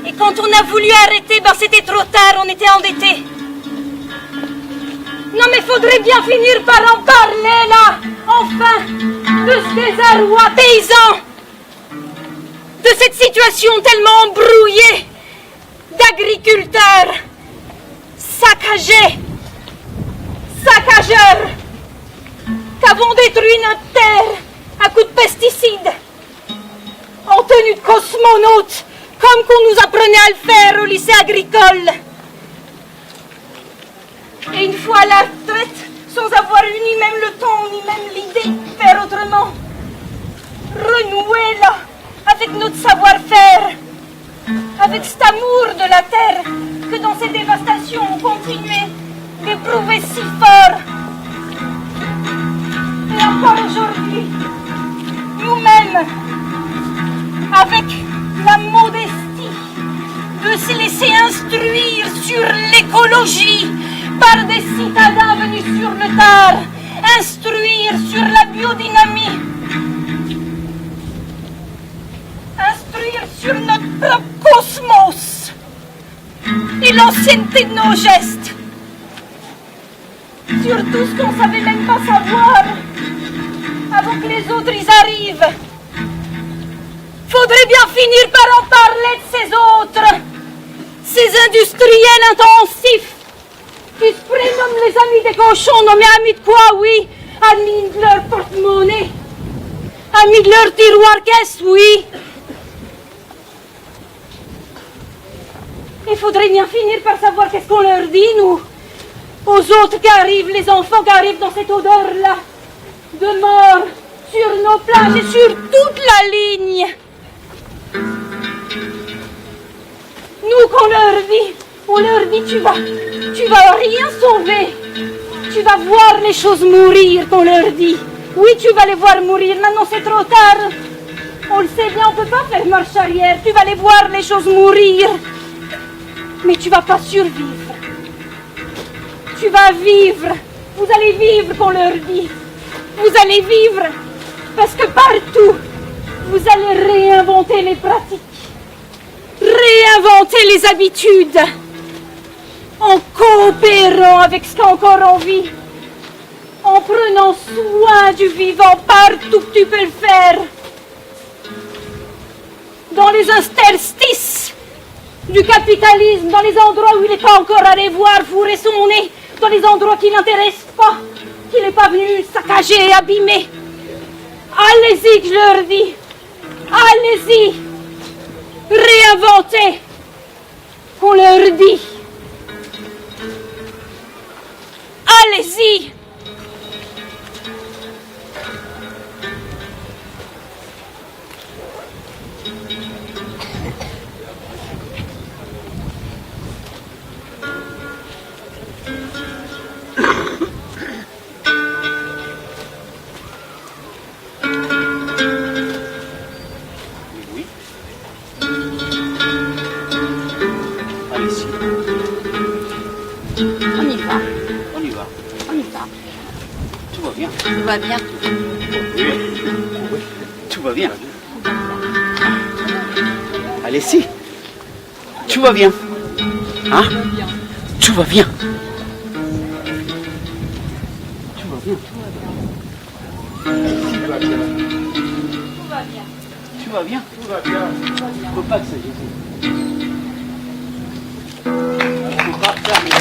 Et quand on a voulu arrêter, c'était trop tard, on était endettés. Non mais faudrait bien finir par en parler là, enfin, de ce désarroi paysan, de cette situation tellement embrouillée d'agriculteurs saccagés, saccageurs, qu'avons détruit notre terre à coups de pesticides, en tenue de cosmonautes, comme qu'on nous apprenait à le faire au lycée agricole. Et une fois à la retraite, sans avoir eu ni même le temps, ni même l'idée de faire autrement, renouer là, avec notre savoir-faire, avec cet amour de la terre, que dans ces dévastations on continuait d'éprouver si fort. Et encore aujourd'hui, nous-mêmes, avec la modestie de se laisser instruire sur l'écologie par des citadins venus sur le tard, instruire sur la biodynamie, instruire sur notre propre cosmos et l'ancienneté de nos gestes, sur tout ce qu'on savait même pas savoir avant que les autres y arrivent. Faudrait bien finir par en parler de ces autres, ces industriels intensifs qui se prénomment les amis des cochons, nommés amis de quoi, oui, amis de leur porte-monnaie, amis de leur tiroir-caisse, oui. Il faudrait bien finir par savoir qu'est-ce qu'on leur dit, nous, aux autres qui arrivent, les enfants qui arrivent dans cette odeur-là, de mort, sur nos plages et sur toute la ligne. Nous, qu'on leur dit, on leur dit, tu vas rien sauver. Tu vas voir les choses mourir, qu'on leur dit. Oui, tu vas les voir mourir. Maintenant, c'est trop tard. On le sait bien, on ne peut pas faire marche arrière. Tu vas les voir les choses mourir. Mais tu vas pas survivre. Tu vas vivre. Vous allez vivre, qu'on leur dit. Vous allez vivre. Parce que partout, vous allez réinventer les pratiques. Réinventer les habitudes. En coopérant avec ce qu'encore on vit. En prenant soin du vivant partout que tu peux le faire. Dans les interstices du capitalisme, dans les endroits où il n'est pas encore allé voir fourrer son nez, dans les endroits qui n'intéressent pas, qu'il n'est pas venu saccager et abîmer. Allez-y, que je leur dis. Allez-y. Réinventez. Qu'on leur dit. Allez-y. Tout va bien. Oui. Tout va bien. Allez, si. Tout va bien. Hein? Tout va bien. Tout va bien. Tout va bien. Tout Tout va bien. Tout va bien. Il ne faut pas exagérer. Il ne faut pas faire les